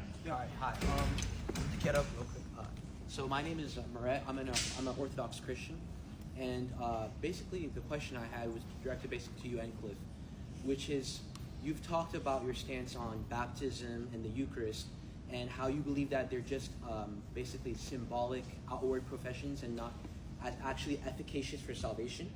time. Yeah, all right, hi. To get up real quick. So my name is Maret. I'm an Orthodox Christian, and basically the question I had was directed basically to you and Cliffe, which is, you've talked about your stance on baptism and the Eucharist, and how you believe that they're just basically symbolic, outward professions and not actually efficacious for salvation.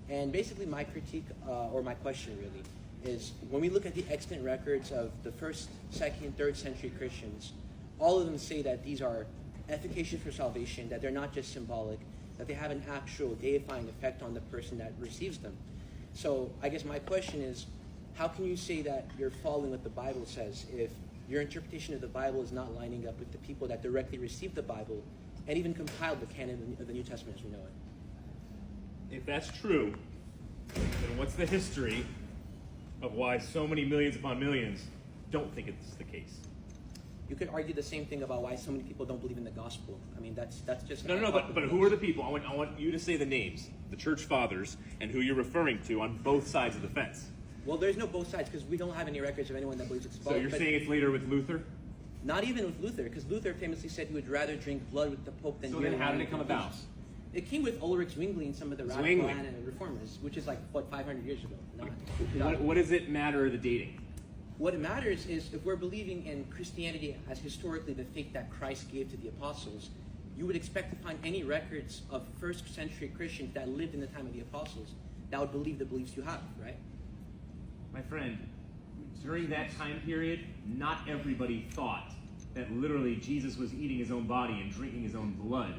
And basically my critique, or my question really, is when we look at the extant records of the 1st, 2nd, 3rd century Christians, all of them say that these are efficacious for salvation, that they're not just symbolic, that they have an actual deifying effect on the person that receives them. So I guess my question is, how can you say that you're following what the Bible says if your interpretation of the Bible is not lining up with the people that directly received the Bible and even compiled the canon of the New Testament as we know it? If that's true, then what's the history of why so many millions upon millions don't think it's the case? You could argue the same thing about why so many people don't believe in the gospel. I mean, that's just... No, but who are the people? I want you to say the names, the church fathers, and who you're referring to on both sides of the fence. Well, there's no both sides, because we don't have any records of anyone that believes it's both. So you're saying it's later with Luther? Not even with Luther, because Luther famously said he would rather drink blood with the Pope than... So then how did it come about? It came with Ulrich Zwingli and some of the radical and reformers, which is like, what, 500 years ago? What does it matter, the dating? What matters is if we're believing in Christianity as historically the faith that Christ gave to the apostles, you would expect to find any records of 1st century Christians that lived in the time of the apostles that would believe the beliefs you have, right? My friend, during that time period, not everybody thought that literally Jesus was eating his own body and drinking his own blood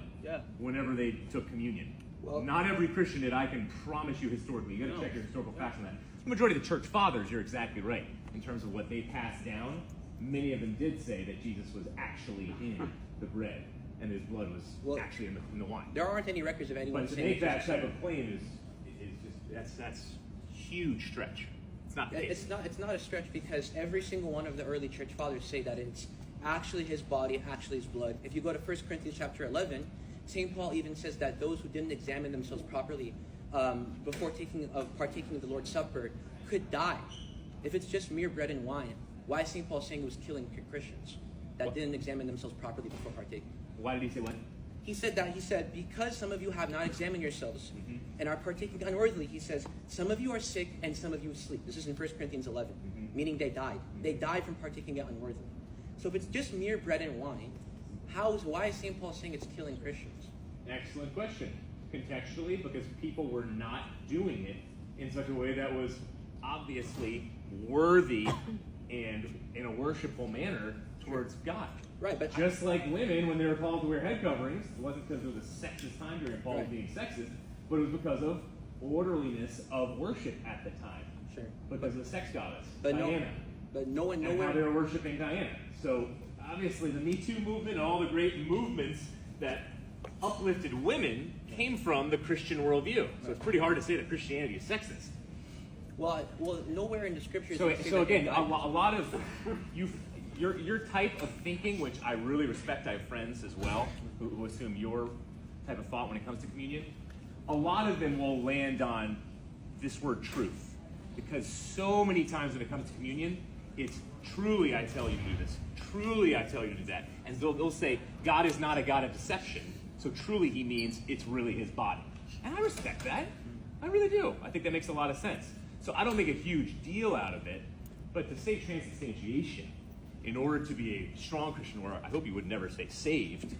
whenever they took communion. Well, not every Christian did, I can promise you historically. You got to check your historical facts on that. The majority of the church fathers, you're exactly right. In terms of what they passed down, many of them did say that Jesus was actually in the bread and his blood was actually in the wine. There aren't any records of anyone saying that. But to make that type of claim is just that's huge stretch. It's not the case. It's not a stretch, because every single one of the early church fathers say that it's actually his body, actually his blood. If you go to 1 Corinthians chapter 11, St. Paul even says that those who didn't examine themselves properly before partaking of the Lord's Supper could die. If it's just mere bread and wine, why is St. Paul saying it was killing Christians that didn't examine themselves properly before partaking? Why did he say what? He said, because some of you have not examined yourselves and are partaking unworthily, he says, some of you are sick and some of you sleep. This is in 1 Corinthians 11, meaning they died. They died from partaking it unworthily. So if it's just mere bread and wine, why is St. Paul saying it's killing Christians? Excellent question. Contextually, because people were not doing it in such a way that was obviously worthy and in a worshipful manner towards God. Right, but just like women, when they were called to wear head coverings, it wasn't because it was a sexist time during Paul being sexist, but it was because of orderliness of worship at the time. Sure. Because of the sex goddess, Diana. And how they were worshiping Diana. So obviously the Me Too movement and all the great movements that uplifted women came from the Christian worldview. So it's pretty hard to say that Christianity is sexist. Well, nowhere in the scriptures. So again, a lot of your type of thinking, which I really respect. I have friends as well who assume your type of thought when it comes to communion. A lot of them will land on this word truth, because so many times when it comes to communion, it's truly I tell you to do this, truly I tell you to do that, and they'll say God is not a God of deception. So truly he means it's really his body, and I respect that. I really do. I think that makes a lot of sense. So I don't make a huge deal out of it, but to say transubstantiation, in order to be a strong Christian, or I hope you would never say saved,